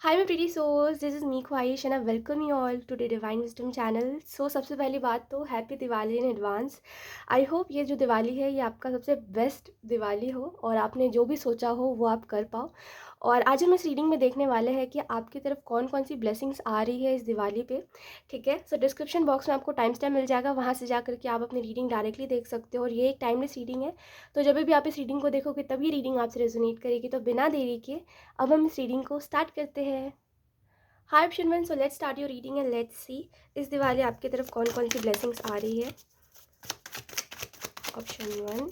Hi my pretty souls, this is me Khwahish and I welcome you all to the divine wisdom channel. So सबसे पहली बात तो happy Diwali in advance. I hope ये जो दिवाली है ये आपका सबसे बेस्ट दिवाली हो और आपने जो भी सोचा हो वो आप कर पाओ। और आज हम इस रीडिंग में देखने वाले हैं कि आपकी तरफ कौन कौन सी ब्लेसिंग्स आ रही है इस दिवाली पे। ठीक है, सो डिस्क्रिप्शन बॉक्स में आपको टाइम स्टैम्प मिल जाएगा, वहाँ से जा करके आप अपनी रीडिंग डायरेक्टली देख सकते हो। और ये एक टाइमलेस रीडिंग है, तो जब भी आप इस रीडिंग को देखोगे तभी रीडिंग आपसे रेजोनेट करेगी। तो बिना देरी के अब हम इस रीडिंग को स्टार्ट करते हैं। Hi option one, so let's start your reading and let's see इस दिवाली आपकी तरफ कौन कौन सी ब्लेसिंग्स आ रही है। ऑप्शन वन,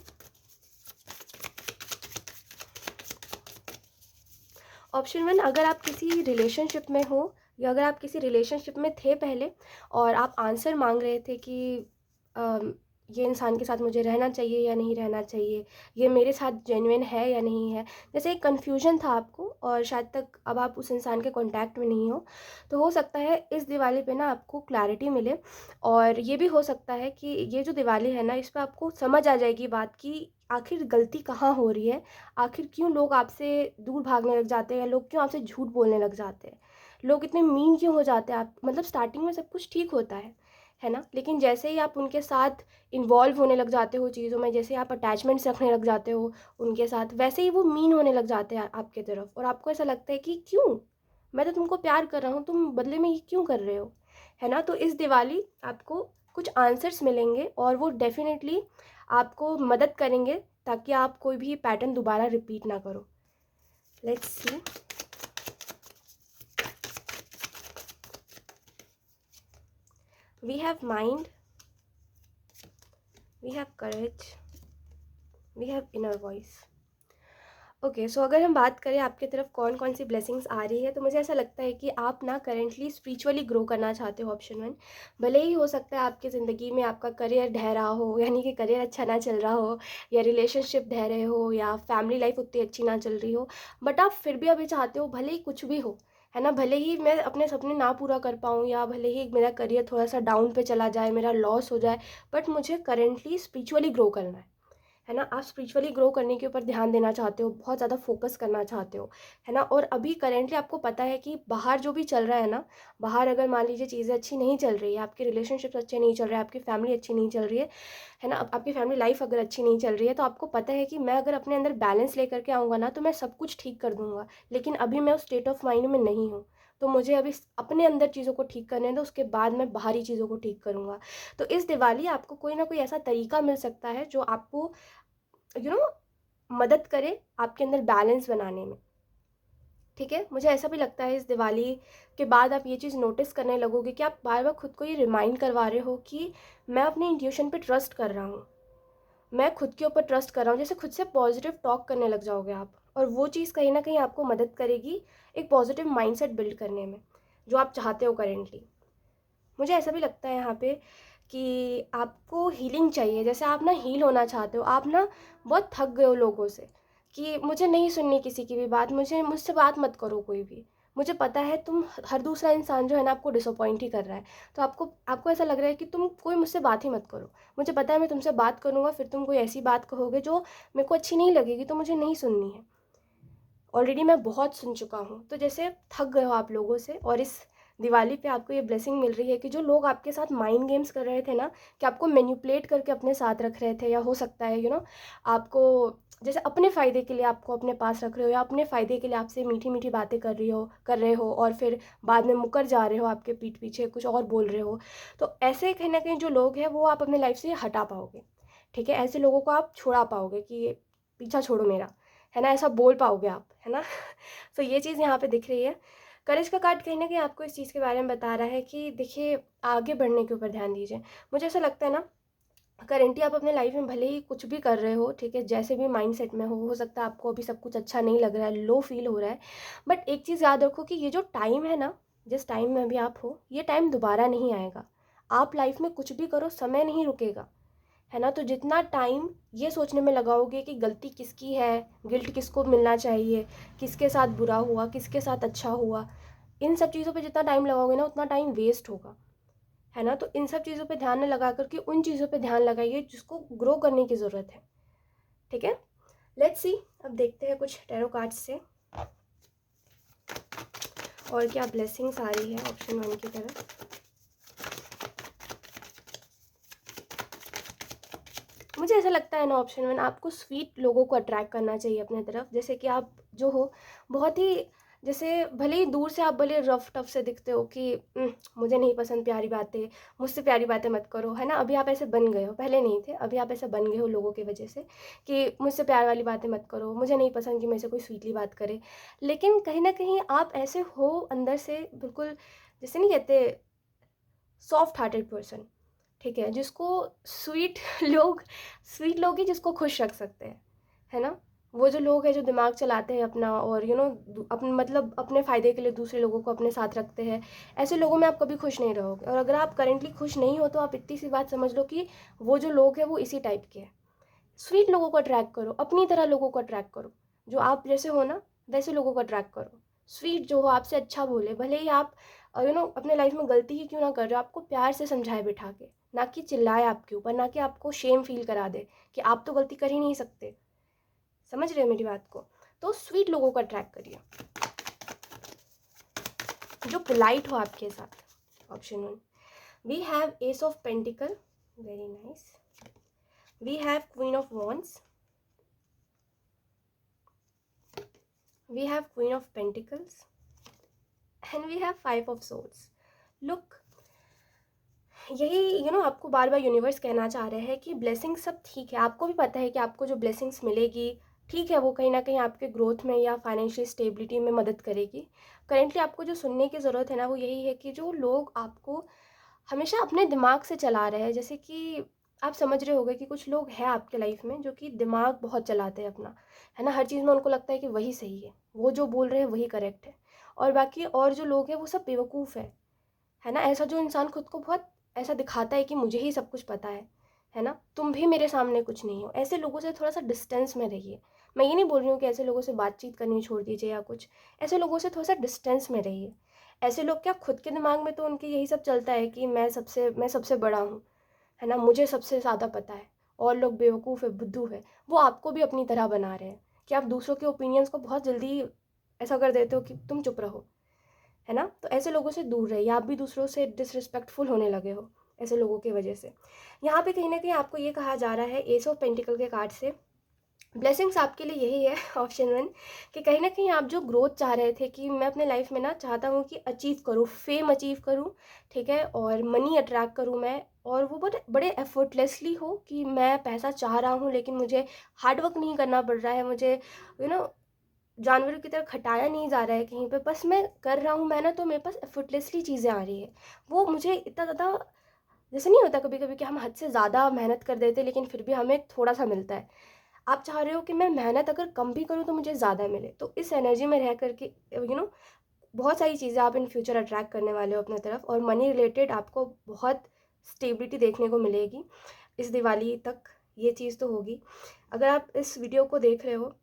ऑप्शन वन, अगर आप किसी रिलेशनशिप में हो या अगर आप किसी रिलेशनशिप में थे पहले और आप आंसर मांग रहे थे कि अम, ये इंसान के साथ मुझे रहना चाहिए या नहीं रहना चाहिए, ये मेरे साथ जेन्युइन है या नहीं है। जैसे एक कन्फ्यूजन था आपको और शायद तक अब आप उस इंसान के कांटेक्ट में नहीं हो, तो हो सकता है इस दिवाली पे ना आपको क्लैरिटी मिले। और ये भी हो सकता है कि ये जो दिवाली है ना, इस पर आपको समझ आ जाएगी बात कि आखिर गलती कहाँ हो रही है, आखिर क्यों लोग आपसे दूर भागने लग जाते हैं या लोग क्यों आपसे झूठ बोलने लग जाते हैं, लोग इतने मीन क्यों हो जाते हैं। आप मतलब स्टार्टिंग में सब कुछ ठीक होता है ना, लेकिन जैसे ही आप उनके साथ इन्वॉल्व होने लग जाते हो चीज़ों में, जैसे आप अटैचमेंट्स रखने लग जाते हो उनके साथ, वैसे ही वो मीन होने लग जाते हैं आपके तरफ। और आपको ऐसा लगता है कि क्यों, मैं तो तुमको प्यार कर रहा हूँ, तुम बदले में ये क्यों कर रहे हो, है ना। तो इस दिवाली आपको कुछ आंसर्स मिलेंगे और वो डेफिनेटली आपको मदद करेंगे ताकि आप कोई भी पैटर्न दोबारा रिपीट ना करो। Let's see. We have mind, we have courage, we have inner voice. Okay, so अगर हम बात करें आपकी तरफ कौन कौन सी ब्लेसिंग्स आ रही है, तो मुझे ऐसा लगता है कि आप ना करेंटली स्पिरिचुअली ग्रो करना चाहते हो। ऑप्शन वन, भले ही हो सकता है आपकी ज़िंदगी में आपका करियर ढह रहा हो, यानी कि करियर अच्छा ना चल रहा हो, या रिलेशनशिप ढह रहे हो, या फैमिली लाइफ उतनी अच्छी ना चल रही हो, बट आप फिर भी अभी चाहते हो भले ही कुछ भी हो, है ना, भले ही मैं अपने सपने ना पूरा कर पाऊँ या भले ही मेरा करियर थोड़ा सा डाउन पे चला जाए, मेरा लॉस हो जाए, बट मुझे करेंटली स्पिरिचुअली ग्रो करना है ना। आप स्पिरिचुअली ग्रो करने के ऊपर ध्यान देना चाहते हो, बहुत ज़्यादा फोकस करना चाहते हो, है ना। और अभी करेंटली आपको पता है कि बाहर जो भी चल रहा है ना, बाहर अगर मान लीजिए चीज़ें अच्छी नहीं चल रही है, आपके रिलेशनशिप्स अच्छे नहीं चल रहे हैं, आपकी फैमिली अच्छी नहीं चल रही है ना, अब आपकी फैमिली लाइफ अगर अच्छी नहीं चल रही है, तो आपको पता है कि मैं अगर अपने अंदर बैलेंस लेकर के आऊँगा ना, तो मैं सब कुछ ठीक कर दूँगा। लेकिन अभी मैं उस स्टेट ऑफ माइंड में नहीं हूँ, तो मुझे अभी अपने अंदर चीज़ों को ठीक करने दो, उसके बाद मैं बाहरी चीज़ों को ठीक करूँगा। तो इस दिवाली आपको कोई ना कोई ऐसा तरीका मिल सकता है जो आपको मदद करे आपके अंदर बैलेंस बनाने में। ठीक है, मुझे ऐसा भी लगता है इस दिवाली के बाद आप ये चीज़ नोटिस करने लगोगे कि आप बार बार खुद को ये रिमाइंड करवा रहे हो कि मैं अपने इंट्यूशन पे ट्रस्ट कर रहा हूँ, मैं खुद के ऊपर ट्रस्ट कर रहा हूँ। जैसे खुद से पॉजिटिव टॉक करने लग जाओगे आप, और वो चीज़ कहीं ना कहीं आपको मदद करेगी एक पॉजिटिव माइंडसेट बिल्ड करने में, जो आप चाहते हो करेंटली। मुझे ऐसा भी लगता है यहाँ पे कि आपको हीलिंग चाहिए। जैसे आप ना हील होना चाहते हो, आप ना बहुत थक गए हो लोगों से कि मुझे नहीं सुननी किसी की भी बात, मुझसे बात मत करो कोई भी। मुझे पता है तुम हर दूसरा इंसान जो है ना आपको डिसअपॉइंट ही कर रहा है, तो आपको आपको ऐसा लग रहा है कि तुम कोई मुझसे बात ही मत करो। मुझे पता है मैं तुमसे बात करूँगा फिर तुम कोई ऐसी बात कहोगे जो मेरे को अच्छी नहीं लगेगी, तो मुझे नहीं सुननी है। ऑलरेडी मैं बहुत सुन चुका हूँ। तो जैसे थक गए हो आप लोगों से, और इस दिवाली पे आपको ये ब्लेसिंग मिल रही है कि जो लोग आपके साथ माइंड गेम्स कर रहे थे ना, कि आपको मैनिपुलेट करके अपने साथ रख रहे थे, या हो सकता है आपको जैसे अपने फ़ायदे के लिए आपको अपने पास रख रहे हो, या अपने फ़ायदे के लिए आपसे मीठी मीठी बातें कर रहे हो और फिर बाद में मुकर जा रहे हो, आपके पीठ पीछे कुछ और बोल रहे हो, तो ऐसे कहीं ना कहीं जो लोग हैं वो आप अपने लाइफ से हटा पाओगे। ठीक है, ऐसे लोगों को आप छुड़ा पाओगे कि पीछा छोड़ो मेरा, है ना, ऐसा बोल पाओगे आप, है ना। तो ये चीज़ यहाँ पे दिख रही है। करेज का कार्ड कहीं ना कहीं आपको इस चीज़ के बारे में बता रहा है कि देखिए, आगे बढ़ने के ऊपर ध्यान दीजिए। मुझे ऐसा लगता है ना, करेंटली आप अपने लाइफ में भले ही कुछ भी कर रहे हो, ठीक है, जैसे भी माइंड सेट में हो सकता है आपको अभी सब कुछ अच्छा नहीं लग रहा है, लो फील हो रहा है, बट एक चीज़ याद रखो कि ये जो टाइम है ना, जिस टाइम में अभी आप हो, ये टाइम दोबारा नहीं आएगा। आप लाइफ में कुछ भी करो, समय नहीं रुकेगा, है ना। तो जितना टाइम ये सोचने में लगाओगे कि गलती किसकी है, गिल्ट किसको मिलना चाहिए, किसके साथ बुरा हुआ, किसके साथ अच्छा हुआ, इन सब चीज़ों पे जितना टाइम लगाओगे ना उतना टाइम वेस्ट होगा, है ना। तो इन सब चीज़ों पे ध्यान न लगा करके उन चीज़ों पे ध्यान लगाइए जिसको ग्रो करने की ज़रूरत है। ठीक है, लेट्स सी। अब देखते हैं कुछ टैरो कार्ड्स से। और क्या ब्लेसिंग्स आ रही है ऑप्शन 1 की तरफ। मुझे ऐसा लगता है ना ऑप्शन 1, आपको स्वीट लोगों को अट्रैक्ट करना चाहिए अपने तरफ। जैसे कि आप जो हो बहुत ही, जैसे भले ही दूर से आप भले रफ टफ से दिखते हो कि मुझे नहीं पसंद प्यारी बातें, मुझसे प्यारी बातें मत करो, है ना। अभी आप ऐसे बन गए हो, पहले नहीं थे, अभी आप ऐसे बन गए हो लोगों की वजह से कि मुझसे प्यार वाली बातें मत करो, मुझे नहीं पसंद कि मेरे से कोई स्वीटली बात करे। लेकिन कहीं ना कहीं आप ऐसे हो अंदर से बिल्कुल, जैसे नहीं कहते, सॉफ्ट हार्टेड पर्सन, ठीक है, जिसको स्वीट लोग स्वीट लोग ही जिसको खुश रख सकते हैं, है ना। वो जो लोग हैं जो दिमाग चलाते हैं अपना और अपने मतलब अपने फ़ायदे के लिए दूसरे लोगों को अपने साथ रखते हैं, ऐसे लोगों में आप कभी खुश नहीं रहोगे। और अगर आप करेंटली खुश नहीं हो तो आप इतनी सी बात समझ लो कि वो जो लोग हैं वो इसी टाइप के हैं। स्वीट लोगों को अट्रैक्ट करो, अपनी तरह लोगों को अट्रैक्ट करो, जो आप जैसे हो ना वैसे लोगों को अट्रैक्ट करो। स्वीट जो हो, आपसे अच्छा बोले, भले ही आप अपने लाइफ में गलती ही क्यों ना कर रहे हो, आपको प्यार से समझाए बिठा के, ना कि चिल्लाए आपके ऊपर, ना कि आपको शेम फील करा दे कि आप तो गलती कर ही नहीं सकते। समझ रहे हो मेरी बात को। तो स्वीट लोगों को अट्रैक्ट करिए, जो पोलाइट हो आपके साथ। Option 1, we have ace of pentacle, very nice. We have queen of wands, we have queen of pentacles, and we have 5 of swords. Look, यही आपको बार बार यूनिवर्स कहना चाह रहे हैं कि ब्लेसिंग्स सब ठीक है, आपको भी पता है कि आपको जो ब्लेसिंग्स मिलेगी, ठीक है, वो कहीं ना कहीं आपके ग्रोथ में या फाइनेंशियल स्टेबिलिटी में मदद करेगी। करेंटली आपको जो सुनने की ज़रूरत है ना वो यही है कि जो लोग आपको हमेशा अपने दिमाग से चला रहे हैं, जैसे कि आप समझ रहे होंगे कि कुछ लोग हैं आपके लाइफ में जो कि दिमाग बहुत चलाते हैं अपना, है ना। हर चीज़ में उनको लगता है कि वही सही है, वो जो बोल रहे हैं वही करेक्ट है, और बाकी और जो लोग हैं वो सब बेवकूफ़ है ना। ऐसा जो इंसान खुद को बहुत ऐसा दिखाता है कि मुझे ही सब कुछ पता है ना, तुम भी मेरे सामने कुछ नहीं हो, ऐसे लोगों से थोड़ा सा डिस्टेंस में रहिए। मैं ये नहीं बोल रही हूँ कि ऐसे लोगों से बातचीत करनी छोड़ दीजिए या कुछ, ऐसे लोगों से थोड़ा सा डिस्टेंस में रहिए। ऐसे लोग क्या, खुद के दिमाग में तो उनके यही सब चलता है कि मैं सबसे बड़ा हूँ, है ना, मुझे सबसे ज़्यादा पता है, और लोग बेवकूफ़ है, बुद्धू है। वो आपको भी अपनी तरह बना रहे हैं कि आप दूसरों के ओपिनियंस को बहुत जल्दी ऐसा कर देते हो कि तुम चुप रहो, है ना। तो ऐसे लोगों से दूर रहिए, आप भी दूसरों से डिसरिस्पेक्टफुल होने लगे हो ऐसे लोगों की वजह से। यहाँ पे कहीं ना कहीं आपको ये कहा जा रहा है एस ऑफ पेंटिकल के कार्ड से, ब्लेसिंग्स आपके लिए यही है ऑप्शन 1, कि कहीं ना कहीं आप जो ग्रोथ चाह रहे थे कि मैं अपने लाइफ में ना चाहता हूँ कि अचीव करूँ, फेम अचीव करूँ, ठीक है, और मनी अट्रैक्ट करूँ मैं, और वो बड़े बड़े एफर्टलेसली हो कि मैं पैसा चाह रहा हूँ लेकिन मुझे हार्ड वर्क नहीं करना पड़ रहा है, मुझे यू नो जानवरों की तरह खटाया नहीं जा रहा है कहीं पे, बस मैं कर रहा हूँ मैं ना, तो मेरे पास एफर्टलेसली चीज़ें आ रही है। वो मुझे इतना ज़्यादा, जैसे नहीं होता कभी कभी कि हम हद से ज़्यादा मेहनत कर देते लेकिन फिर भी हमें थोड़ा सा मिलता है। आप चाह रहे हो कि मैं मेहनत अगर कम भी करूँ तो मुझे ज़्यादा मिले, तो इस एनर्जी में रह करके बहुत सारी चीज़ें आप इन फ्यूचर अट्रैक्ट करने वाले हो अपने तरफ, और मनी रिलेटेड आपको बहुत स्टेबिलिटी देखने को मिलेगी इस दिवाली तक। ये चीज़ तो होगी। अगर आप इस वीडियो को देख रहे हो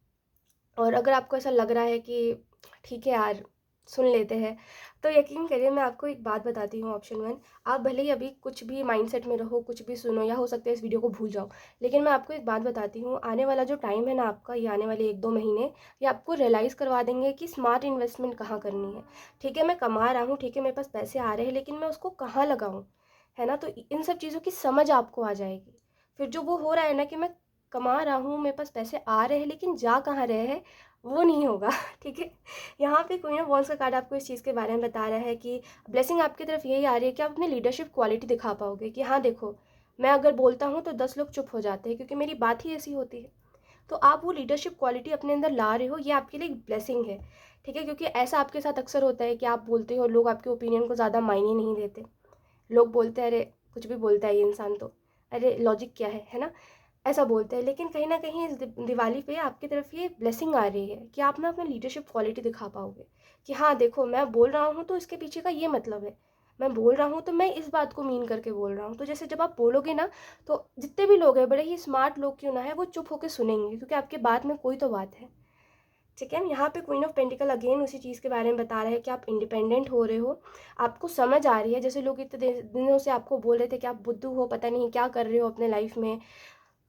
और अगर आपको ऐसा लग रहा है कि ठीक है यार सुन लेते हैं, तो यकीन करिए मैं आपको एक बात बताती हूँ ऑप्शन 1, आप भले ही अभी कुछ भी माइंडसेट में रहो, कुछ भी सुनो, या हो सकता है इस वीडियो को भूल जाओ, लेकिन मैं आपको एक बात बताती हूँ, आने वाला जो टाइम है ना आपका, ये आने वाले 1-2 महीने, ये आपको रियलाइज़ करवा देंगे कि स्मार्ट इन्वेस्टमेंट कहाँ करनी है। ठीक है, मैं कमा रहा हूँ, ठीक है, मेरे पास पैसे आ रहे हैं, लेकिन मैं उसको कहाँ लगाऊँ, है ना। तो इन सब चीज़ों की समझ आपको आ जाएगी। फिर जो वो हो रहा है ना कि मैं कमा रहा हूँ, मेरे पास पैसे आ रहे हैं, लेकिन जा कहाँ रहे हैं, वो नहीं होगा ठीक है। यहाँ पे क्वीन ऑफ वॉन्ड्स का कार्ड आपको इस चीज़ के बारे में बता रहा है कि ब्लेसिंग आपकी तरफ यही आ रही है कि आप अपनी लीडरशिप क्वालिटी दिखा पाओगे कि हाँ देखो, मैं अगर बोलता हूँ तो 10 लोग चुप हो जाते हैं क्योंकि मेरी बात ही ऐसी होती है। तो आप वो लीडरशिप क्वालिटी अपने अंदर ला रहे हो, ये आपके लिए एक ब्लेसिंग है, ठीक है। क्योंकि ऐसा आपके साथ अक्सर होता है कि आप बोलते हो, लोग आपके ओपिनियन को ज़्यादा मायने नहीं देते, लोग बोलते हैं अरे कुछ भी बोलता है ये इंसान तो, अरे लॉजिक क्या है ना, ऐसा बोलते हैं। लेकिन कहीं ना कहीं इस दिवाली पे आपकी तरफ ये ब्लेसिंग आ रही है कि आप ना अपना लीडरशिप क्वालिटी दिखा पाओगे कि हाँ देखो, मैं बोल रहा हूँ तो इसके पीछे का ये मतलब है, मैं बोल रहा हूँ तो मैं इस बात को मीन करके बोल रहा हूँ। तो जैसे जब आप बोलोगे ना, तो जितने भी लोग हैं, बड़े ही स्मार्ट लोग क्यों ना है, वो चुप होकर सुनेंगे क्योंकि आपके बात में कोई तो बात है, ठीक है। यहाँ पे क्वीन ऑफ पेंटिकल अगेन उसी चीज़ के बारे में बता रहा है कि आप इंडिपेंडेंट हो रहे हो, आपको समझ आ रही है। जैसे लोग इतने दिनों से आपको बोल रहे थे कि आप बुद्धू हो, पता नहीं क्या कर रहे हो अपने लाइफ में,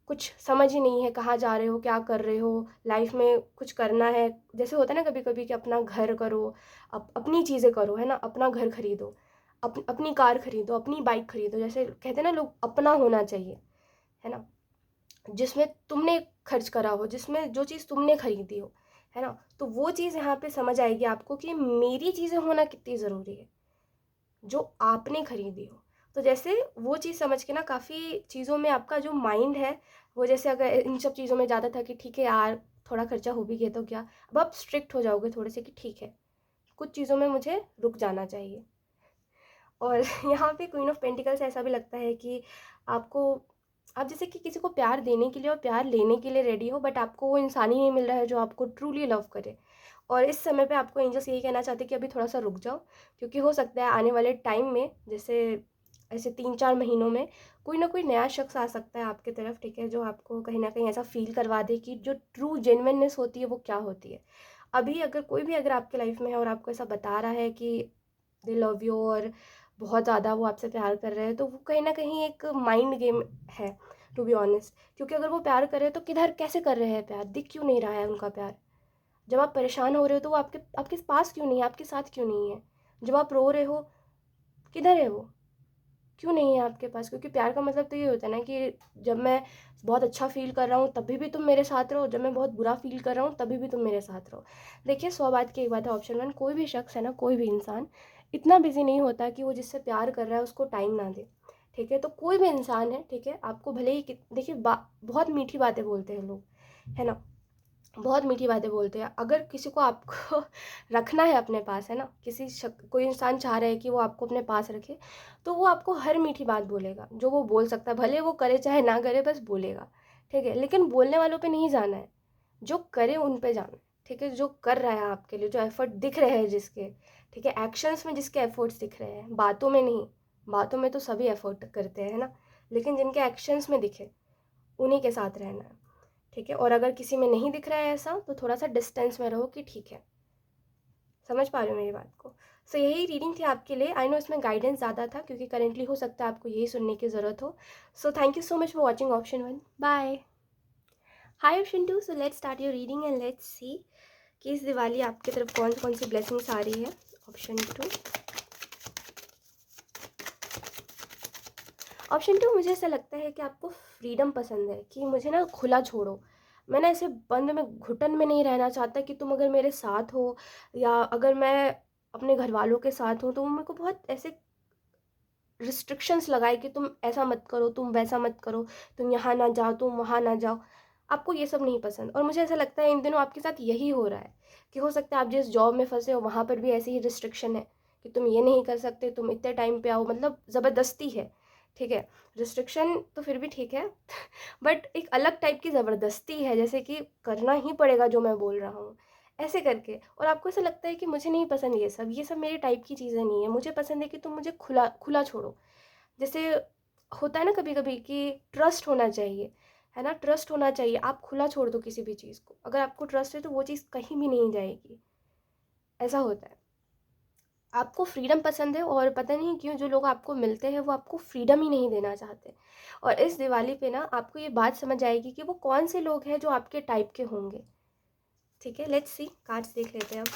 कुछ समझ ही नहीं है कहाँ जा रहे हो, क्या कर रहे हो, लाइफ में कुछ करना है। जैसे होता है ना कभी कभी कि अपना घर करो, अपनी चीज़ें करो, है ना, अपना घर खरीदो, अपनी कार खरीदो, अपनी बाइक खरीदो, जैसे कहते हैं ना लोग, अपना होना चाहिए, है ना, जिसमें तुमने खर्च करा हो, जिसमें जो चीज़ तुमने खरीदी हो, है ना, तो वो चीज़ यहाँ पे समझ आएगी आपको कि मेरी चीज़ें होना कितनी ज़रूरी है, जो आपने खरीदी हो। तो जैसे वो चीज़ समझ के ना काफ़ी चीज़ों में आपका जो माइंड है वो, जैसे अगर इन सब चीज़ों में ज़्यादा था कि ठीक है यार थोड़ा खर्चा हो भी गया तो क्या, अब आप स्ट्रिक्ट हो जाओगे थोड़े से कि ठीक है कुछ चीज़ों में मुझे रुक जाना चाहिए। और यहाँ पे क्वीन ऑफ पेंटिकल्स ऐसा भी लगता है कि आपको, आप जैसे कि किसी को प्यार देने के लिए और प्यार लेने के लिए रेडी हो, बट आपको वो इंसान ही नहीं मिल रहा है जो आपको ट्रूली लव करे। और इस समय पे आपको एंजल्स यही कहना चाहते हैं कि अभी थोड़ा सा रुक जाओ, क्योंकि हो सकता है आने वाले टाइम में, जैसे ऐसे 3-4 महीनों में कोई ना कोई नया शख्स आ सकता है आपकी तरफ, ठीक है, जो आपको कहीं ना कहीं ऐसा फील करवा दे कि जो ट्रू जेन्युइननेस होती है वो क्या होती है। अभी अगर कोई भी अगर आपके लाइफ में है और आपको ऐसा बता रहा है कि दे लव यू और बहुत ज़्यादा वो आपसे प्यार कर रहे हैं, तो वो कहीं ना कहीं एक माइंड गेम है, टू बी ऑनेस्ट। क्योंकि अगर वो प्यार कर रहे हैं तो किधर कैसे कर रहे हैं प्यार, दिख क्यों नहीं रहा है उनका प्यार। जब आप परेशान हो रहे हो तो वो आपके आपके पास क्यों नहीं है, आपके साथ क्यों नहीं है। जब आप रो रहे हो किधर है वो, क्यों नहीं है आपके पास। क्योंकि प्यार का मतलब तो ये होता है ना कि जब मैं बहुत अच्छा फील कर रहा हूँ तभी भी तुम मेरे साथ रहो, जब मैं बहुत बुरा फील कर रहा हूँ तभी भी तुम मेरे साथ रहो। देखिए 100 बात की एक बात है, ऑप्शन 1, कोई भी शख्स है ना, कोई भी इंसान इतना बिजी नहीं होता कि वो जिससे प्यार कर रहा है उसको टाइम ना दे, ठीक है। तो कोई भी इंसान है, ठीक है, आपको भले ही देखिए बहुत मीठी बातें बोलते हैं लोग, है ना, बहुत मीठी बातें बोलते हैं। अगर किसी को आपको रखना है अपने पास, है ना, कोई इंसान चाह रहा है कि वो आपको अपने पास रखे, तो वो आपको हर मीठी बात बोलेगा जो वो बोल सकता है, भले वो करे चाहे ना करे, बस बोलेगा, ठीक है। लेकिन बोलने वालों पे नहीं जाना है, जो करे उन पे जाना है, ठीक है। जो कर रहा है आपके लिए, जो एफर्ट दिख रहे हैं जिसके, ठीक है, एक्शंस में जिसके एफर्ट्स दिख रहे हैं, बातों में नहीं। बातों में तो सभी एफर्ट करते हैं, है ना, लेकिन जिनके एक्शंस में दिखे उन्हीं के साथ रहना है, ठीक है। और अगर किसी में नहीं दिख रहा है ऐसा तो थोड़ा सा डिस्टेंस में रहो कि ठीक है। समझ पा रहे हो मेरी बात को। सो यही रीडिंग थी आपके लिए। आई नो इसमें गाइडेंस ज़्यादा था क्योंकि करेंटली हो सकता है आपको यही सुनने की ज़रूरत हो। So thank you so much for watching option 1। Bye. Hi option 2, so let's start your reading and let's see कि इस दिवाली आपकी तरफ कौन कौन सी ब्लेसिंग्स आ रही है। ऑप्शन 2, ऑप्शन 2, मुझे ऐसा लगता है कि आपको फ्रीडम पसंद है, कि मुझे ना खुला छोड़ो, मैं ना ऐसे बंद में घुटन में नहीं रहना चाहता कि तुम अगर मेरे साथ हो या अगर मैं अपने घर वालों के साथ हूँ तो वो मेरे को बहुत ऐसे रिस्ट्रिक्शंस लगाए कि तुम ऐसा मत करो, तुम वैसा मत करो, तुम यहाँ ना जाओ, तुम वहाँ ना जाओ। आपको ये सब नहीं पसंद, और मुझे ऐसा लगता है इन दिनों आपके साथ यही हो रहा है कि हो सकता है आप जिस जॉब में फंसे हो वहाँ पर भी ऐसी ही रिस्ट्रिक्शन है कि तुम ये नहीं कर सकते, तुम इतने टाइम पे आओ, मतलब ज़बरदस्ती है, ठीक है। रिस्ट्रिक्शन तो फिर भी ठीक है बट एक अलग टाइप की ज़बरदस्ती है, जैसे कि करना ही पड़ेगा जो मैं बोल रहा हूँ, ऐसे करके। और आपको ऐसा लगता है कि मुझे नहीं पसंद ये सब मेरे टाइप की चीज़ें नहीं है, मुझे पसंद है कि तुम मुझे खुला खुला छोड़ो। जैसे होता है ना कभी कभी कि ट्रस्ट होना चाहिए, है ना, ट्रस्ट होना चाहिए। आप खुला छोड़ दो किसी भी चीज़ को, अगर आपको ट्रस्ट है तो वो चीज़ कहीं भी नहीं जाएगी, ऐसा होता है। आपको फ्रीडम पसंद है और पता नहीं क्यों जो लोग आपको मिलते हैं वो आपको फ्रीडम ही नहीं देना चाहते। और इस दिवाली पे ना आपको ये बात समझ आएगी कि वो कौन से लोग हैं जो आपके टाइप के होंगे, ठीक है। लेट्स सी, कार्ड्स देख लेते हैं अब।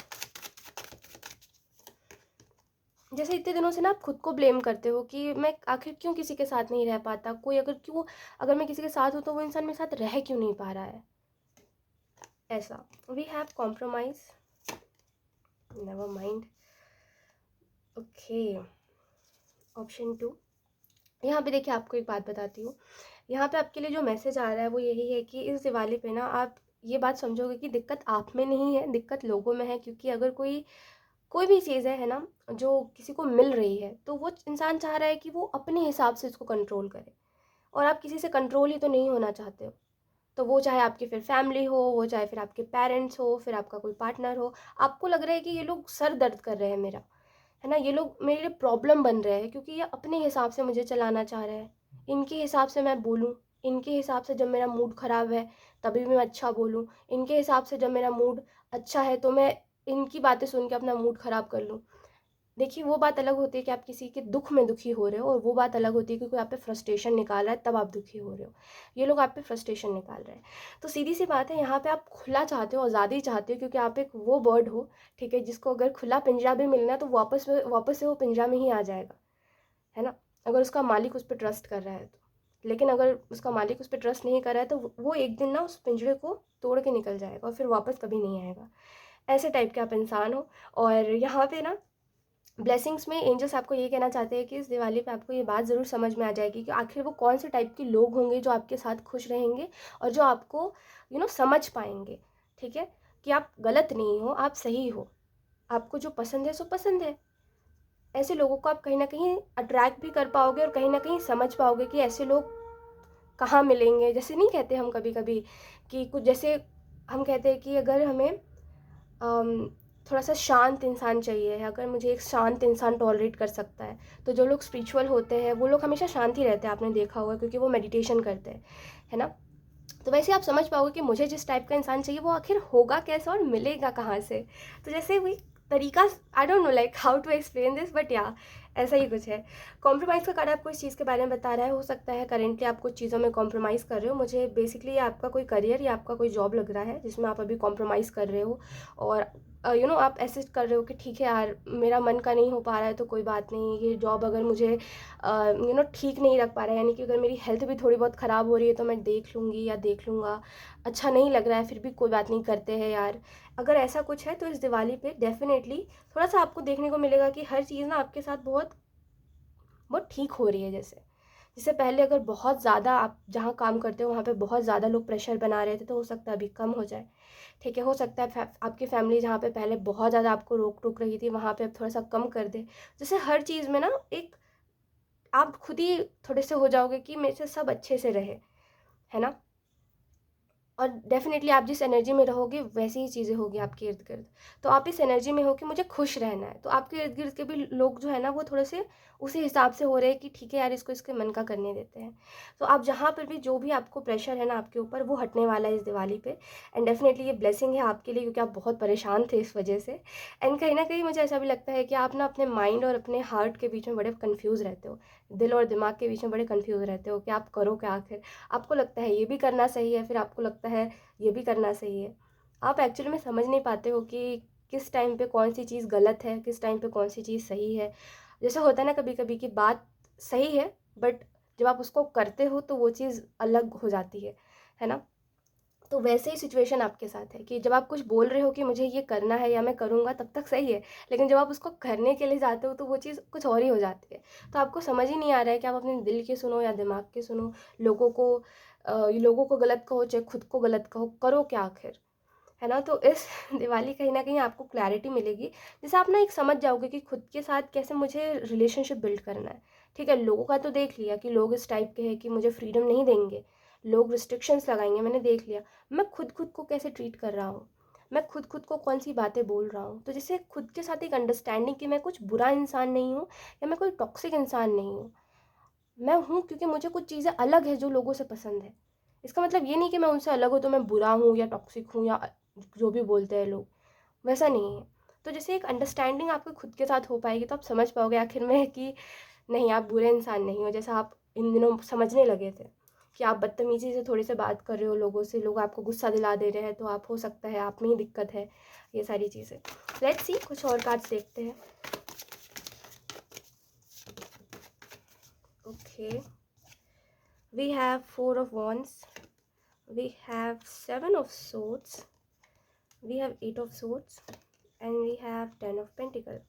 जैसे इतने दिनों से ना आप खुद को ब्लेम करते हो कि मैं आखिर क्यों किसी के साथ नहीं रह पाता, कोई अगर क्यों, अगर मैं किसी के साथ हूँ तो वो इंसान मेरे साथ रह क्यों नहीं पा रहा है, ऐसा। We have compromise, never mind. Okay, option 2, यहाँ पे देखिए आपको एक बात बताती हूँ। यहाँ पे आपके लिए जो मैसेज आ रहा है वो यही है कि इस दिवाली पे ना आप ये बात समझोगे कि दिक्कत आप में नहीं है, दिक्कत लोगों में है। क्योंकि अगर कोई कोई भी चीज़ है ना, जो किसी को मिल रही है तो वो इंसान चाह रहा है कि वो अपने हिसाब से इसको कंट्रोल करे, और आप किसी से कंट्रोल ही तो नहीं होना चाहते हो। तो वो चाहे आपकी फिर फैमिली हो, वो चाहे फिर आपके पेरेंट्स हो, फिर आपका कोई पार्टनर हो, आपको लग रहा है कि ये लोग सर दर्द कर रहे हैं मेरा, है ना, ये लोग मेरे लिए प्रॉब्लम बन रहे हैं क्योंकि ये अपने हिसाब से मुझे चलाना चाह रहे हैं। इनके हिसाब से मैं बोलूँ, इनके हिसाब से जब मेरा मूड ख़राब है तभी भी मैं अच्छा बोलूँ, इनके हिसाब से जब मेरा मूड अच्छा है तो मैं इनकी बातें सुन के अपना मूड ख़राब कर लूँ। देखिए वो बात अलग होती है कि आप किसी के दुख में दुखी हो रहे हो, और वो बात अलग होती है कि कोई आप पे फ्रस्ट्रेशन निकाल रहा है तब आप दुखी हो रहे हो। ये लोग आप पे फ्रस्ट्रेशन निकाल रहे हैं। तो सीधी सी बात है, यहाँ पे आप खुला चाहते हो, आज़ादी चाहते हो, क्योंकि आप एक वो बर्ड हो, ठीक है, जिसको अगर खुला पिंजरा भी मिलना है तो वापस से वो पिंजरा में ही आ जाएगा, है ना, अगर उसका मालिक उस पर ट्रस्ट कर रहा है तो। लेकिन अगर उसका मालिक उस पर ट्रस्ट नहीं कर रहा है तो वो एक दिन ना उस पिंजरे को तोड़ के निकल जाएगा और फिर वापस कभी नहीं आएगा। ऐसे टाइप के आप इंसान हो। और यहाँ पे ना ब्लेसिंग्स में एंजल्स आपको ये कहना चाहते हैं कि इस दिवाली पे आपको ये बात ज़रूर समझ में आ जाएगी कि आखिर वो कौन से टाइप के लोग होंगे जो आपके साथ खुश रहेंगे और जो आपको समझ पाएंगे, ठीक है, कि आप गलत नहीं हो, आप सही हो, आपको जो पसंद है सो पसंद है। ऐसे लोगों को आप कहीं ना कहीं अट्रैक्ट भी कर पाओगे और कहीं ना कहीं समझ पाओगे कि ऐसे लोग कहाँ मिलेंगे। जैसे नहीं कहते हम कभी कभी कि कुछ, जैसे हम कहते हैं कि अगर हमें थोड़ा सा शांत इंसान चाहिए है, अगर मुझे एक शांत इंसान टॉलरेट कर सकता है, तो जो लोग स्पिरिचुअल होते हैं वो लोग हमेशा शांत ही रहते हैं, आपने देखा होगा, क्योंकि वो मेडिटेशन करते हैं, है ना। तो वैसे आप समझ पाओगे कि मुझे जिस टाइप का इंसान चाहिए वो आखिर होगा कैसा और मिलेगा कहाँ से। तो जैसे वही तरीका, I don't know like how to explain this, but या ऐसा ही कुछ है। कॉम्प्रोमाइज़ का कार्ड आपको इस चीज़ के बारे में बता रहा है, हो सकता है करेंटली आप कुछ चीज़ों में कॉम्प्रोमाइज़ कर रहे हो। मुझे बेसिकली आपका कोई करियर या आपका कोई जॉब लग रहा है जिसमें आप अभी कॉम्प्रोमाइज़ कर रहे हो, और आप ऐसे कर रहे हो कि ठीक है यार, मेरा मन का नहीं हो पा रहा है तो कोई बात नहीं, ये जॉब अगर मुझे ठीक नहीं रख पा रहा है, यानी कि अगर मेरी हेल्थ भी थोड़ी बहुत ख़राब हो रही है तो मैं देख लूँगी या देख लूँगा, अच्छा नहीं लग रहा है फिर भी कोई बात नहीं, करते हैं यार। अगर ऐसा कुछ है तो इस दिवाली पे डेफिनेटली थोड़ा सा आपको देखने को मिलेगा कि हर चीज़ ना आपके साथ बहुत बहुत ठीक हो रही है। जैसे पहले अगर बहुत ज़्यादा आप जहाँ काम करते हो वहाँ पे बहुत ज़्यादा लोग प्रेशर बना रहे थे, तो हो सकता है अभी कम हो जाए, ठीक है। हो सकता है आपकी फैमिली जहाँ पे पहले बहुत ज़्यादा आपको रोक टोक रही थी वहाँ पे अब थोड़ा सा कम कर दे। जैसे हर चीज़ में ना एक आप खुद ही थोड़े से हो जाओगे कि मेरे से सब अच्छे से रहे, है ना। और डेफ़िनेटली आप जिस एनर्जी में रहोगे वैसी ही चीज़ें होगी आपके इर्द-गिर्द। तो आप इस एनर्जी में हो कि मुझे खुश रहना है, तो आपके इर्द-गिर्द के भी लोग जो है ना वो थोड़े से उसी हिसाब से हो रहे हैं कि ठीक है यार, इसको इसके मन का करने देते हैं। तो आप जहाँ पर भी जो भी आपको प्रेशर है ना आपके ऊपर, वो हटने वाला है इस दिवाली पे। एंड डेफ़िनेटली ये ब्लेसिंग है आपके लिए, क्योंकि आप बहुत परेशान थे इस वजह से। एंड कहीं न कहीं मुझे ऐसा भी लगता है कि आप ना अपने माइंड और अपने हार्ट के बीच में बड़े कन्फ्यूज़ रहते हो। दिल और दिमाग के बीच में बड़े कन्फ्यूज़ रहते हो कि आप करो क्या आखिर? आपको लगता है ये भी करना सही है, फिर आपको लगता है ये भी करना सही है। आप एक्चुअली में समझ नहीं पाते हो कि किस टाइम पे कौन सी चीज़ गलत है, किस टाइम पे कौन सी चीज़ सही है। जैसे होता है ना कभी-कभी कि बात सही है, बट जब आप उसको करते हो तो वो चीज़ अलग हो जाती है ना? तो वैसे ही सिचुएशन आपके साथ है कि जब आप कुछ बोल रहे हो कि मुझे ये करना है या मैं करूँगा, तब तक सही है, लेकिन जब आप उसको करने के लिए जाते हो तो वो चीज़ कुछ और ही हो जाती है। तो आपको समझ ही नहीं आ रहा है कि आप अपने दिल की सुनो या दिमाग की सुनो, लोगों को लोगों को गलत कहो चाहे खुद को गलत कहो, करो क्या आखिर? है ना? तो इस दिवाली कहीं न कहीं आपको क्लैरिटी मिलेगी, जिससे आप ना एक समझ जाओगे कि खुद के साथ कैसे मुझे रिलेशनशिप बिल्ड करना है। ठीक है, लोगों का तो देख लिया कि लोग इस टाइप के हैं कि मुझे फ्रीडम नहीं देंगे, लोग रिस्ट्रिक्शंस लगाएँगे, मैंने देख लिया। मैं खुद को कैसे ट्रीट कर रहा हूँ, मैं खुद को कौन-सी बातें बोल रहा हूँ। तो जैसे खुद के साथ एक अंडरस्टैंडिंग कि मैं कुछ बुरा इंसान नहीं हूँ या मैं कोई टॉक्सिक इंसान नहीं हूँ। मैं हूँ क्योंकि मुझे कुछ चीज़ें अलग है जो लोगों से पसंद है। इसका मतलब ये नहीं कि मैं उनसे अलग हूँ तो मैं बुरा हूँ या टॉक्सिक हूँ या जो भी बोलते हैं लोग, वैसा नहीं है। तो जैसे एक अंडरस्टैंडिंग आपको खुद के साथ हो पाएगी तो आप समझ पाओगे आखिर में कि नहीं, आप बुरे इंसान नहीं हो, जैसा आप इन दिनों समझने लगे थे कि आप बदतमीज़ी से थोड़ी से बात कर रहे हो लोगों से, लोग आपको गुस्सा दिला दे रहे हैं, तो आप हो सकता है आप में ही दिक्कत है, ये सारी चीज़ें। लेट्स सी कुछ और कार्ड्स देखते हैं। Okay, we have 4 of wands, we have 7 of swords, we have 8 of swords and we have 10 of pentacle।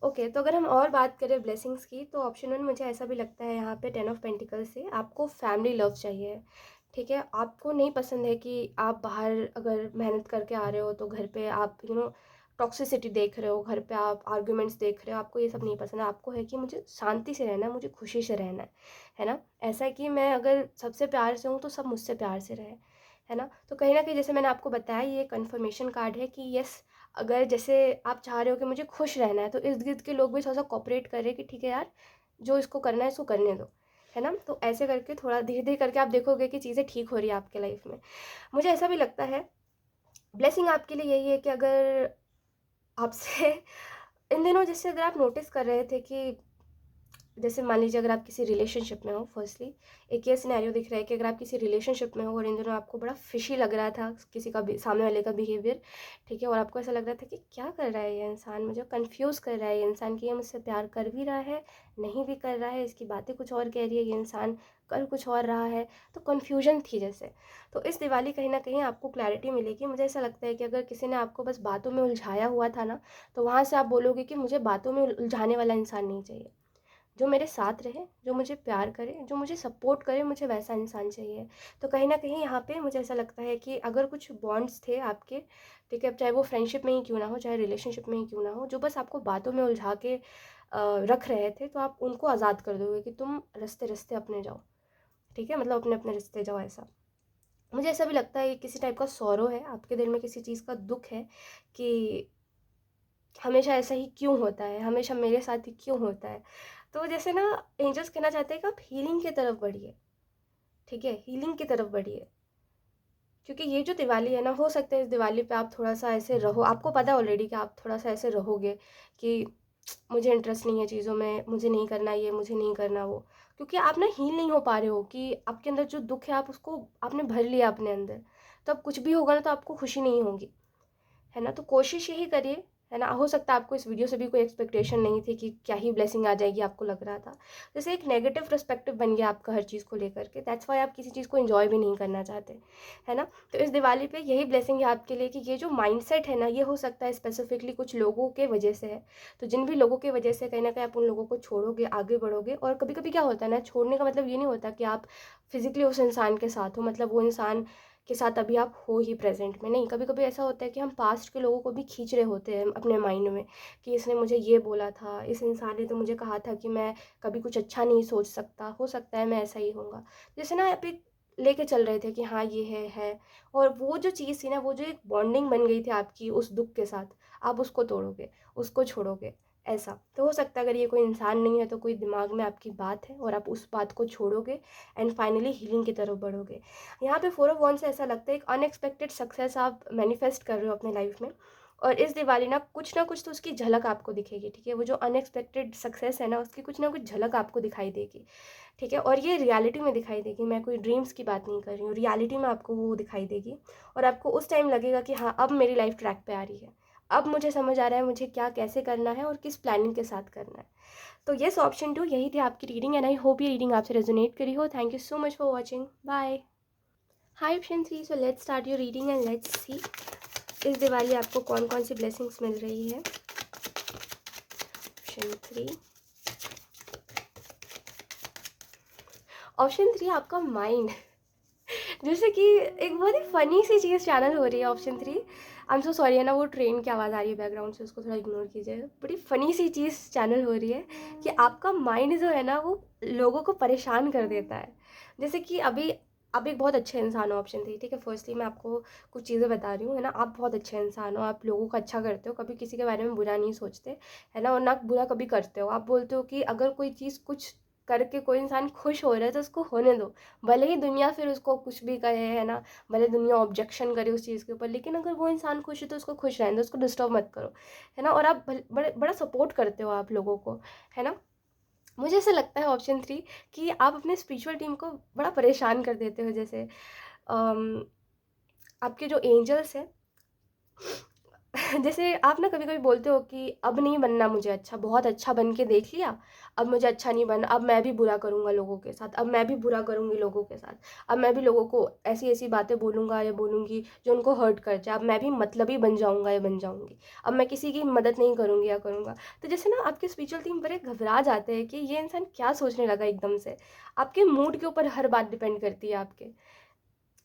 Okay, तो अगर हम और बात करें ब्लेसिंग्स की, तो ऑप्शन 1 मुझे ऐसा भी लगता है यहाँ पे 10 ऑफ पेंटिकल से आपको फैमिली लव चाहिए, ठीक है। आपको नहीं पसंद है कि आप बाहर अगर मेहनत करके आ रहे हो तो घर पे आप टॉक्सिसिटी देख रहे हो, घर पे आप आर्ग्यूमेंट्स देख रहे हो, आपको ये सब नहीं पसंद है। आपको है कि मुझे शांति से रहना है, मुझे खुशी से रहना है ना। ऐसा है कि मैं अगर सबसे प्यार से हूँ तो सब मुझसे प्यार से रहे, है ना। तो कहीं ना कहीं जैसे मैंने आपको बताया, ये कन्फर्मेशन कार्ड है कि यस, अगर जैसे आप चाह रहे हो कि मुझे खुश रहना है, तो इर्द-गिर्द के लोग भी थोड़ा-सा कोऑपरेट कर रहे हैं कि ठीक है यार, जो इसको करना है इसको करने दो, है ना। तो ऐसे करके थोड़ा धीरे-धीरे करके आप देखोगे कि चीज़ें ठीक हो रही है आपके लाइफ में। मुझे ऐसा भी लगता है, ब्लेसिंग आपके लिए यही है कि अगर आपसे इन दिनों जैसे अगर आप नोटिस कर रहे थे कि जैसे मान लीजिए अगर आप किसी रिलेशनशिप में हो, फर्स्टली एक ये सिनेरियो दिख रहा है कि अगर आप किसी रिलेशनशिप में हो और इन दिनों आपको बड़ा फिशी लग रहा था किसी का भी, सामने वाले का बिहेवियर, ठीक है, और आपको ऐसा लग रहा था कि क्या कर रहा है ये इंसान, मुझे कंफ्यूज कर रहा है ये इंसान, कि ये मुझसे प्यार कर भी रहा है, नहीं भी कर रहा है, इसकी बातें कुछ और कह रही है, ये इंसान कर कुछ और रहा है, तो कन्फ्यूजन थी जैसे। तो इस दिवाली कहीं ना कहीं आपको क्लैरिटी मिलेगी। मुझे ऐसा लगता है कि अगर किसी ने आपको बस बातों में उलझाया हुआ था ना, तो वहाँ से आप बोलोगे कि मुझे बातों में उलझाने वाला इंसान नहीं चाहिए, जो मेरे साथ रहे, जो मुझे प्यार करे, जो मुझे सपोर्ट करे, मुझे वैसा इंसान चाहिए। तो कहीं ना कहीं यहाँ पे मुझे ऐसा लगता है कि अगर कुछ बॉन्ड्स थे आपके, ठीक है, चाहे वो फ्रेंडशिप में ही क्यों ना हो, चाहे रिलेशनशिप में ही क्यों ना हो, जो बस आपको बातों में उलझा के रख रहे थे, तो आप उनको आज़ाद कर दोगे कि तुम रास्ते रास्ते अपने जाओ, ठीक है, मतलब अपने अपने रास्ते जाओ, ऐसा। मुझे ऐसा भी लगता है कि किसी टाइप का सौरो है आपके दिल में, किसी चीज़ का दुख है कि हमेशा ऐसा ही क्यों होता है, हमेशा मेरे साथ ही क्यों होता है। तो जैसे ना, एंजल्स कहना चाहते हैं कि आप हीलिंग की तरफ बढ़िए, ठीक है, हीलिंग की तरफ बढ़िए। क्योंकि ये जो दिवाली है ना, हो सकता है इस दिवाली पे आप थोड़ा सा ऐसे रहो, आपको पता है ऑलरेडी कि आप थोड़ा सा ऐसे रहोगे कि मुझे इंटरेस्ट नहीं है चीज़ों में, मुझे नहीं करना ये, मुझे नहीं करना वो, क्योंकि आप ना हील नहीं हो पा रहे हो कि आपके अंदर जो दुख है आप उसको आपने भर लिया अपने अंदर। तो अब कुछ भी होगा ना तो आपको खुशी नहीं होगी, है ना। तो कोशिश यही करिए, है ना। हो सकता है आपको इस वीडियो से भी कोई एक्सपेक्टेशन नहीं थी कि क्या ही ब्लेसिंग आ जाएगी, आपको लग रहा था जैसे एक नेगेटिव पर्सपेक्टिव बन गया आपका हर चीज़ को लेकर के, दैट्स वाई आप किसी चीज़ को एंजॉय भी नहीं करना चाहते, है ना। तो इस दिवाली पे यही ब्लेसिंग है आपके लिए कि ये जो माइंडसेट है ना, ये हो सकता है स्पेसिफिकली कुछ लोगों के वजह से है। तो जिन भी लोगों की वजह से कहीं ना कहीं आप उन लोगों को छोड़ोगे, आगे बढ़ोगे। और कभी कभी क्या होता है ना, छोड़ने का मतलब ये नहीं होता कि आप फिजिकली उस इंसान के साथ हो, मतलब वो इंसान के साथ अभी आप हो ही प्रेजेंट में नहीं। कभी कभी ऐसा होता है कि हम पास्ट के लोगों को भी खींच रहे होते हैं अपने माइंड में, कि इसने मुझे ये बोला था, इस इंसान ने तो मुझे कहा था कि मैं कभी कुछ अच्छा नहीं सोच सकता, हो सकता है मैं ऐसा ही होऊंगा। जैसे ना आप एक लेके चल रहे थे कि हाँ ये है, और वो जो चीज़ थी ना, वो जो एक बॉन्डिंग बन गई थी आपकी उस दुख के साथ, आप उसको तोड़ोगे, उसको छोड़ोगे, ऐसा। तो हो सकता है अगर ये कोई इंसान नहीं है तो कोई दिमाग में आपकी बात है और आप उस बात को छोड़ोगे एंड फाइनली हीलिंग की तरफ बढ़ोगे। यहाँ पे 4 ऑफ वन से ऐसा लगता है एक अनएक्सपेक्टेड सक्सेस आप मैनिफेस्ट कर रहे हो अपने लाइफ में, और इस दिवाली ना कुछ तो उसकी झलक आपको दिखेगी, ठीक है। वो जो अनएक्सपेक्टेड सक्सेस है ना, उसकी कुछ ना कुछ झलक आपको दिखाई देगी, ठीक है। और ये रियलिटी में दिखाई देगी, मैं कोई ड्रीम्स की बात नहीं कर रही हूँ, रियलिटी में आपको वो दिखाई देगी। और आपको उस टाइम लगेगा कि हाँ अब मेरी लाइफ ट्रैक पे आ रही है, अब मुझे समझ आ रहा है मुझे क्या कैसे करना है और किस प्लानिंग के साथ करना है। तो येस, ऑप्शन 2 यही थी आपकी रीडिंग, एंड आई होप ये रीडिंग आपसे रेजोनेट करी हो। Thank you so much for watching, bye. Hi option 3, so let's start your reading and let's see इस दिवाली आपको कौन कौन सी ब्लेसिंग्स मिल रही है। ऑप्शन 3, ऑप्शन 3 आपका माइंड। जैसे कि एक बहुत ही फनी सी चीज़ चैनल हो रही है option 3। I am so sorry, है ना, वो ट्रेन की आवाज़ आ रही है बैकग्राउंड से, उसको थोड़ा इग्नोर कीजिए। बड़ी फनी सी चीज़ चैनल हो रही है कि आपका माइंड जो है ना, वो लोगों को परेशान कर देता है। जैसे कि अभी आप एक बहुत अच्छे इंसान हो ऑप्शन 3, ठीक है। फर्स्टली मैं आपको कुछ चीज़ें बता रही हूँ, है ना। आप बहुत अच्छे इंसान हो, आप लोगों का अच्छा करते हो, कभी किसी के बारे में बुरा नहीं सोचते, है ना, और ना बुरा कभी करते हो। आप बोलते हो कि अगर कोई चीज़ कुछ करके कोई इंसान खुश हो रहा है तो उसको होने दो, भले ही दुनिया फिर उसको कुछ भी कहे, है ना, भले दुनिया ऑब्जेक्शन करे उस चीज़ के ऊपर, लेकिन अगर वो इंसान खुश है तो उसको खुश रहने दो, उसको डिस्टर्ब मत करो, है ना। और आप बड़ा सपोर्ट करते हो आप लोगों को, है ना। मुझे ऐसा लगता है ऑप्शन 3 कि आप अपने स्पिरिचुअल टीम को बड़ा परेशान कर देते हो। जैसे आपके जो एंजल्स हैं, जैसे आप ना कभी कभी बोलते हो कि अब नहीं बनना मुझे अच्छा, बहुत अच्छा बन के देख लिया, अब मुझे अच्छा नहीं बनना, अब मैं भी बुरा करूँगा लोगों के साथ, अब मैं भी बुरा करूँगी लोगों के साथ, अब मैं भी लोगों को ऐसी ऐसी बातें बोलूँगा या बोलूँगी जो उनको हर्ट कर जाए, अब मैं भी मतलबी बन जाऊँगा या बन जाऊँगी, अब मैं किसी की मदद नहीं करूँगी या करूँगा। तो जैसे ना आपके स्पिरिचुअल टीम बड़े घबरा जाते हैं कि ये इंसान क्या सोचने लगा एकदम से। आपके मूड के ऊपर हर बात डिपेंड करती है आपके,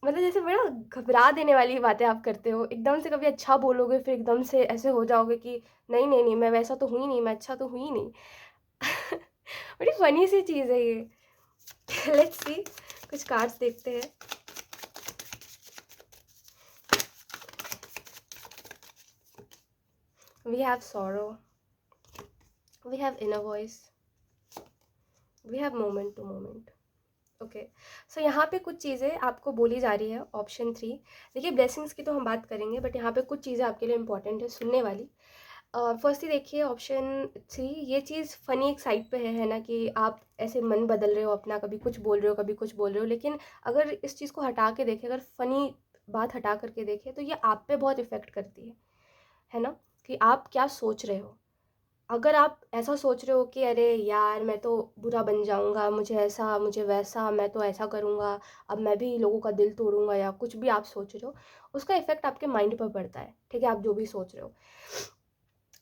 मतलब जैसे बड़ा घबरा देने वाली बातें आप करते हो, एकदम से कभी अच्छा बोलोगे फिर एकदम से ऐसे हो जाओगे कि नहीं नहीं नहीं, मैं वैसा तो हुई नहीं, मैं अच्छा तो हुई नहीं। बड़ी फनी सी चीज़ है ये। लेट्स सी, कुछ कार्ड्स देखते हैं। We have sorrow, we have inner voice, we have moment to moment. Okay, so यहाँ पे कुछ चीज़ें आपको बोली जा रही है ऑप्शन 3। देखिए ब्लेसिंग्स की तो हम बात करेंगे, बट यहाँ पे कुछ चीज़ें आपके लिए इंपॉर्टेंट है सुनने वाली। फर्स्टली देखिए ऑप्शन 3, ये चीज़ फ़नी एक साइड पे है ना, कि आप ऐसे मन बदल रहे हो अपना, कभी कुछ बोल रहे हो कभी कुछ बोल रहे हो, लेकिन अगर इस चीज़ को हटा के देखें, अगर फ़नी बात हटा करके देखें, तो ये आप पे बहुत इफ़ेक्ट करती है ना, कि आप क्या सोच रहे हो। अगर आप ऐसा सोच रहे हो कि अरे यार मैं तो बुरा बन जाऊँगा, मुझे ऐसा, मुझे वैसा, मैं तो ऐसा करूँगा, अब मैं भी लोगों का दिल तोड़ूँगा, या कुछ भी आप सोच रहे हो, उसका इफ़ेक्ट आपके माइंड पर पड़ता है, ठीक है? आप जो भी सोच रहे हो।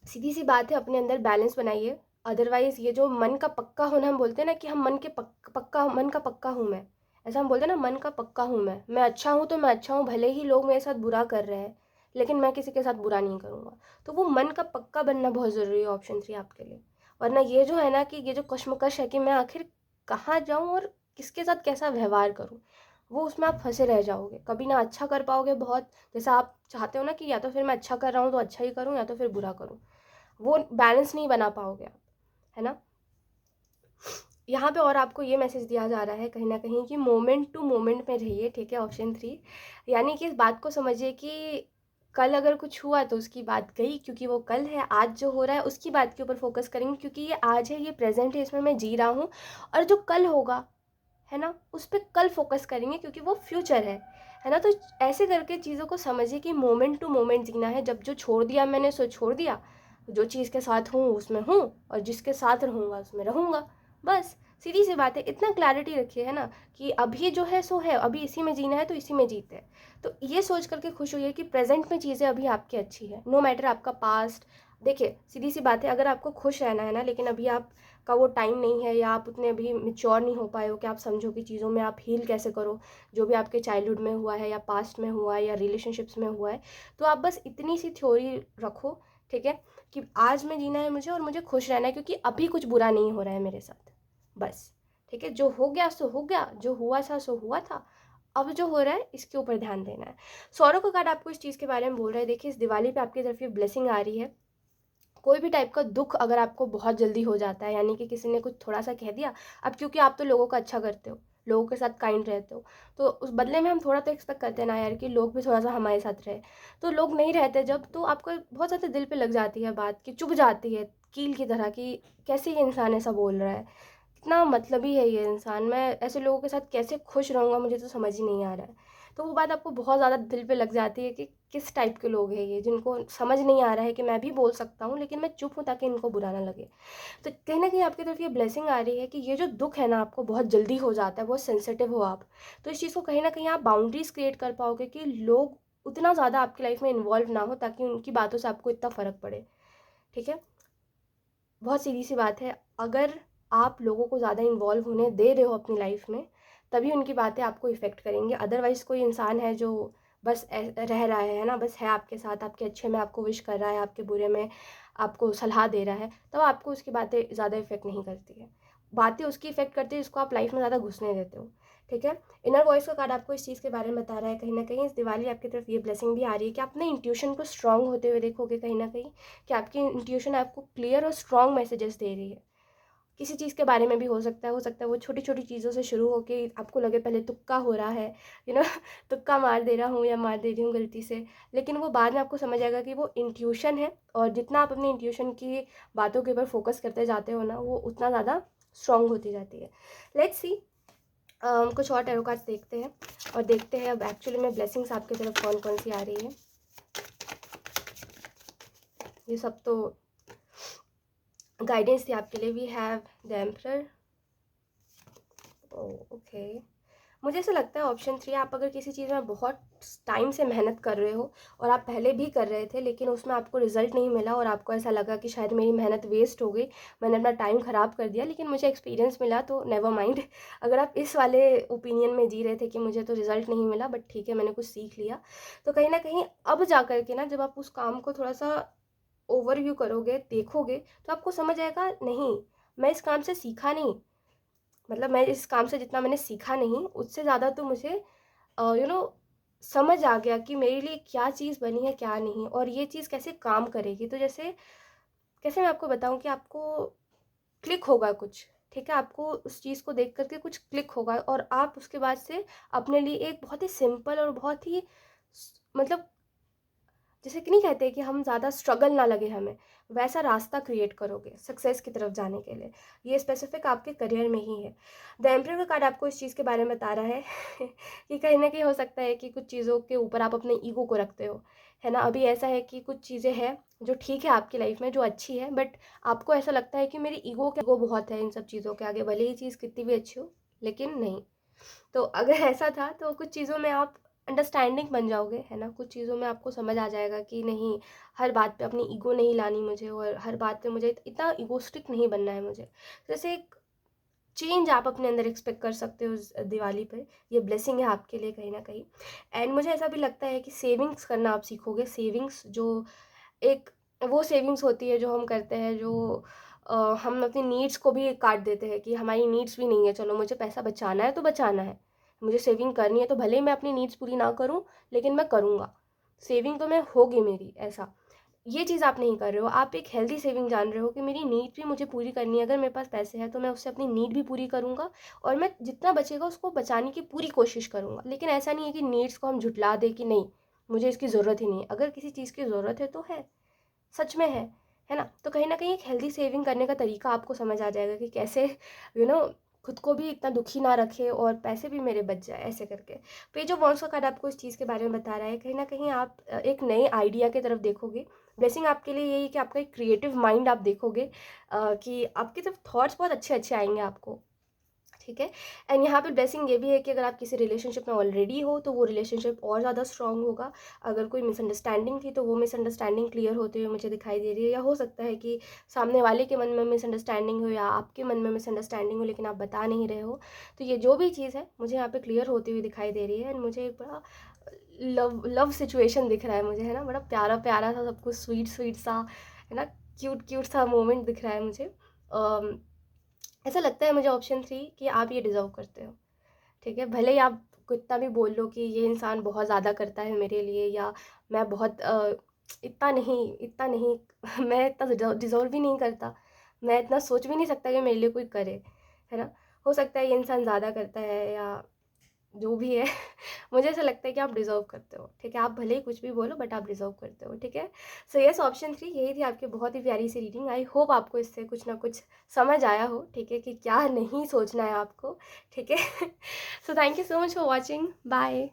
सीधी सी बात है, अपने अंदर बैलेंस बनाइए। अदरवाइज़ ये जो मन का पक्का होना, हम बोलते हैं ना कि हम मन के पक्का, मन का पक्का हूँ मैं, ऐसा हम बोलते हैं ना, मन का पक्का हूँ मैं अच्छा हूँ तो मैं अच्छा हूँ, भले ही लोग मेरे साथ बुरा कर रहे हैं, लेकिन मैं किसी के साथ बुरा नहीं करूँगा। तो वो मन का पक्का बनना बहुत ज़रूरी है ऑप्शन 3 आपके लिए। वरना ये जो है ना, कि ये जो कश्मकश है कि मैं आखिर कहाँ जाऊँ और किसके साथ कैसा व्यवहार करूँ, वो उसमें आप फंसे रह जाओगे, कभी ना अच्छा कर पाओगे बहुत। जैसा आप चाहते हो ना कि या तो फिर मैं अच्छा कर रहा हूँ तो अच्छा ही करूँ, या तो फिर बुरा करूँ, वो बैलेंस नहीं बना पाओगे आप, है ना। यहाँ पे और आपको ये मैसेज दिया जा रहा है कहीं ना कहीं कि मोमेंट टू मोमेंट में रहिए, ठीक है, ऑप्शन 3। यानी कि इस बात को समझिए कि कल अगर कुछ हुआ तो उसकी बात गई, क्योंकि वो कल है। आज जो हो रहा है उसकी बात के ऊपर फोकस करेंगे, क्योंकि ये आज है, ये प्रेजेंट है, इसमें मैं जी रहा हूँ। और जो कल होगा, है ना, उस पर कल फोकस करेंगे, क्योंकि वो फ्यूचर है ना। तो ऐसे करके चीज़ों को समझिए कि मोमेंट टू मोमेंट जीना है। जब जो छोड़ दिया मैंने सो छोड़ दिया, जो चीज़ के साथ हूँ उसमें हूँ, और जिसके साथ रहूँगा उसमें रहूँगा, बस। सीधी सी बात है, इतना क्लैरिटी रखिए, है ना, कि अभी जो है सो है, अभी इसी में जीना है तो इसी में जीते हैं। तो ये सोच करके खुश होइए कि प्रेजेंट में चीज़ें अभी आपकी अच्छी है, नो मैटर आपका पास्ट। देखिए सीधी सी बात है, अगर आपको खुश रहना है ना, लेकिन अभी आप का वो टाइम नहीं है, या आप उतने अभी मिच्योर नहीं हो पाए हो कि आप समझो कि चीज़ों में आप हील कैसे करो, जो भी आपके चाइल्डहुड में हुआ है, या पास्ट में हुआ है, या रिलेशनशिप्स में हुआ है। तो आप बस इतनी सी थ्योरी रखो, ठीक है, कि आज में जीना है मुझे, और मुझे खुश रहना है, क्योंकि अभी कुछ बुरा नहीं हो रहा है मेरे साथ, बस। ठीक है, जो हो गया सो हो गया, जो हुआ था सो हुआ था, अब जो हो रहा है इसके ऊपर ध्यान देना है। सौरव का कार्ड आपको इस चीज़ के बारे में बोल रहा है। देखिए, इस दिवाली पे आपकी तरफ ये ब्लेसिंग आ रही है। कोई भी टाइप का दुख अगर आपको बहुत जल्दी हो जाता है, यानी कि किसी ने कुछ थोड़ा सा कह दिया, अब क्योंकि आप तो लोगों का अच्छा करते हो, लोगों के साथ काइंड रहते हो, तो उस बदले में हम थोड़ा तो एक्सपेक्ट करते हैं ना यार, कि लोग भी थोड़ा सा हमारे साथ रहे। तो लोग नहीं रहते जब, तो आपको बहुत ज़्यादा दिल पे लग जाती है बात, कि चुभ जाती है कील की तरह, कि कैसे ये इंसान ऐसा बोल रहा है, कितना मतलबी है ये इंसान, मैं ऐसे लोगों के साथ कैसे खुश रहूँगा, मुझे तो समझ ही नहीं आ रहा है। तो वो बात आपको बहुत ज़्यादा दिल पे लग जाती है कि किस टाइप के लोग हैं ये, जिनको समझ नहीं आ रहा है कि मैं भी बोल सकता हूँ, लेकिन मैं चुप हूँ ताकि इनको बुरा ना लगे। तो कहीं ना कहीं आपकी तरफ ये ब्लेसिंग आ रही है कि ये जो दुख है ना, आपको बहुत जल्दी हो जाता है, बहुत सेंसिटिव हो आप, तो इस चीज़ को कहीं ना कहीं आप बाउंड्रीज क्रिएट कर पाओगे, कि लोग उतना ज़्यादा आपकी लाइफ में इन्वॉल्व ना हो, ताकि उनकी बातों से आपको इतना फ़र्क पड़े। ठीक है, बहुत सीधी सी बात है, अगर आप लोगों को ज़्यादा इन्वॉल्व होने दे रहे हो अपनी लाइफ में, तभी उनकी बातें आपको इफ़ेक्ट करेंगी। अदरवाइज़ कोई इंसान है जो बस रह रहा है ना, बस है आपके साथ, आपके अच्छे में आपको विश कर रहा है, आपके बुरे में आपको सलाह दे रहा है, तब आपको उसकी बातें ज़्यादा इफ़ेक्ट नहीं करती है। बातें उसकी इफ़ेक्ट करती है जिसको आप लाइफ में ज़्यादा घुसने देते हो। ठीक है, इनर वॉइस का कार्ड आपको इस चीज़ के बारे में बता रहा है, कहीं ना कहीं इस दिवाली आपकी तरफ ये ब्लेसिंग भी आ रही है कि आप अपने इंट्यूशन को स्ट्रांग होते हुए देखोगे, कहीं ना कहीं कि आपकी इंट्यूशन आपको क्लियर और स्ट्रॉन्ग मैसेजेस दे रही है। किसी चीज़ के बारे में भी हो सकता है वो छोटी छोटी चीज़ों से शुरू होके आपको लगे पहले तुक्का हो रहा है, यू नो तुक्का मार दे रहा हूँ या मार दे रही हूँ गलती से, लेकिन वो बाद में आपको समझ आएगा कि वो इंट्यूशन है, और जितना आप अपनी इंट्यूशन की बातों के ऊपर फोकस करते जाते हो ना, वो उतना ज़्यादा स्ट्रॉन्ग होती जाती है। लेट्स सी, कुछ और टैरो कार्ड्स देखते हैं, और देखते हैं अब एक्चुअली में ब्लेसिंग्स आपकी तरफ कौन कौन सी आ रही है। ये सब तो गाइडेंस थी आपके लिए। We have the emperor. Okay, मुझे ऐसा लगता है ऑप्शन 3, आप अगर किसी चीज़ में बहुत टाइम से मेहनत कर रहे हो, और आप पहले भी कर रहे थे, लेकिन उसमें आपको रिजल्ट नहीं मिला, और आपको ऐसा लगा कि शायद मेरी मेहनत वेस्ट हो गई, मैंने अपना टाइम ख़राब कर दिया, लेकिन मुझे एक्सपीरियंस मिला, तो नेवर माइंड। अगर आप इस वाले ओपिनियन में जी रहे थे कि मुझे तो रिजल्ट नहीं मिला, बट ठीक है मैंने कुछ सीख लिया, तो कहीं ना कहीं अब जा कर के ना, जब आप उस काम को थोड़ा सा ओवरव्यू करोगे, देखोगे, तो आपको समझ आएगा, नहीं मैं इस काम से सीखा नहीं, मतलब मैं इस काम से जितना मैंने सीखा नहीं, उससे ज़्यादा तो मुझे यू नो समझ आ गया कि मेरे लिए क्या चीज़ बनी है क्या नहीं, और ये चीज़ कैसे काम करेगी। तो जैसे कैसे मैं आपको बताऊं, कि आपको क्लिक होगा कुछ, ठीक है, आपको उस चीज़ को देख करके कुछ क्लिक होगा, और आप उसके बाद से अपने लिए एक बहुत ही सिंपल और बहुत ही मतलब जैसे कि नहीं कहते कि हम ज़्यादा स्ट्रगल ना लगे हमें, वैसा रास्ता क्रिएट करोगे सक्सेस की तरफ जाने के लिए। ये स्पेसिफिक आपके करियर में ही है। द एम्परर का कार्ड आपको इस चीज़ के बारे में बता रहा है कि कहीं न कहीं हो सकता है कि कुछ चीज़ों के ऊपर आप अपने ईगो को रखते हो, है ना? अभी ऐसा है कि कुछ चीज़ें हैं जो ठीक है आपकी लाइफ में, जो अच्छी है, बट आपको ऐसा लगता है कि मेरी ईगो बहुत है इन सब चीज़ों के आगे, भले ही चीज़ कितनी भी अच्छी हो, लेकिन नहीं। तो अगर ऐसा था तो कुछ चीज़ों में आप अंडरस्टैंडिंग बन जाओगे, है ना? कुछ चीज़ों में आपको समझ आ जाएगा कि नहीं, हर बात पे अपनी ईगो नहीं लानी मुझे, और हर बात पे मुझे इतना ईगोइस्टिक नहीं बनना है मुझे। जैसे एक चेंज आप अपने अंदर एक्सपेक्ट कर सकते हो इस दिवाली पे। ये ब्लेसिंग है आपके लिए कहीं न कहीं। एंड मुझे ऐसा भी लगता है कि सेविंग्स करना आप सीखोगे। सेविंग्स जो एक वो सेविंग्स होती है जो हम करते हैं, जो हम अपनी नीड्स को भी काट देते हैं कि हमारी नीड्स भी नहीं है, चलो मुझे पैसा बचाना है तो बचाना है, मुझे सेविंग करनी है, तो भले ही मैं अपनी नीड्स पूरी ना करूँ, लेकिन मैं करूँगा। सेविंग तो मैं होगी मेरी, ऐसा। ये चीज़ आप नहीं कर रहे हो। आप एक हेल्दी सेविंग जान रहे हो कि मेरी नीड भी मुझे पूरी करनी है। अगर मेरे पास पैसे हैं तो मैं उससे अपनी नीड भी पूरी करूँगा, और मैं जितना बचेगा उसको बचाने की पूरी कोशिश करूँगा। लेकिन ऐसा नहीं है कि नीड्स को हम झुठला दें कि नहीं, मुझे इसकी ज़रूरत ही नहीं है। अगर किसी चीज़ की ज़रूरत है तो है, सच में है ना? तो कहीं न कहीं एक हेल्दी सेविंग करने का तरीका आपको समझ आ जाएगा कि कैसे यू नो खुद को भी इतना दुखी ना रखें और पैसे भी मेरे बच जाए, ऐसे करके। पेज ऑफ वांड्स का कार्ड आपको इस चीज़ के बारे में बता रहा है, कहीं न कहीं आप एक नए आइडिया की तरफ देखोगे। ब्लेसिंग आपके लिए यही कि आपका एक क्रिएटिव माइंड आप देखोगे, कि आपकी तरफ थॉट्स बहुत अच्छे-अच्छे आएँगे आपको। ठीक है। एंड यहाँ पे ब्लेसिंग ये भी है कि अगर आप किसी रिलेशनशिप में ऑलरेडी हो तो वो रिलेशनशिप और ज़्यादा स्ट्रांग होगा। अगर कोई मिसअंडरस्टैंडिंग थी तो वो मिसअंडरस्टैंडिंग क्लियर होते हुए मुझे दिखाई दे रही है, या हो सकता है कि सामने वाले के मन में मिसअंडरस्टैंडिंग हो या आपके मन में मिसअंडरस्टैंडिंग हो, लेकिन आप बता नहीं रहे हो। तो ये जो भी चीज़ है मुझे यहाँ पे क्लियर होती हुई दिखाई दे रही है, एंड मुझे एक बड़ा लव लव सिचुएशन दिख रहा है मुझे, है ना? बड़ा प्यारा प्यारा सा सब कुछ, स्वीट स्वीट सा, है ना? क्यूट क्यूट सा मोमेंट दिख रहा है मुझे। ऐसा लगता है मुझे ऑप्शन 3 कि आप ये डिज़र्व करते हो, ठीक है? भले ही आप कितना भी बोल लो कि ये इंसान बहुत ज़्यादा करता है मेरे लिए, या मैं बहुत इतना नहीं मैं इतना डिज़र्व भी नहीं करता, मैं इतना सोच भी नहीं सकता कि मेरे लिए कोई करे, है ना? हो सकता है ये इंसान ज़्यादा करता है या जो भी है मुझे ऐसा लगता है कि आप डिज़र्व करते हो, ठीक है? आप भले ही कुछ भी बोलो, बट आप डिज़र्व करते हो, ठीक है? सो यस, ऑप्शन 3 यही थी आपकी बहुत ही प्यारी सी रीडिंग। आई होप आपको इससे कुछ ना कुछ समझ आया हो, ठीक है? कि क्या नहीं सोचना है आपको, ठीक है? So thank you so much for watching. Bye.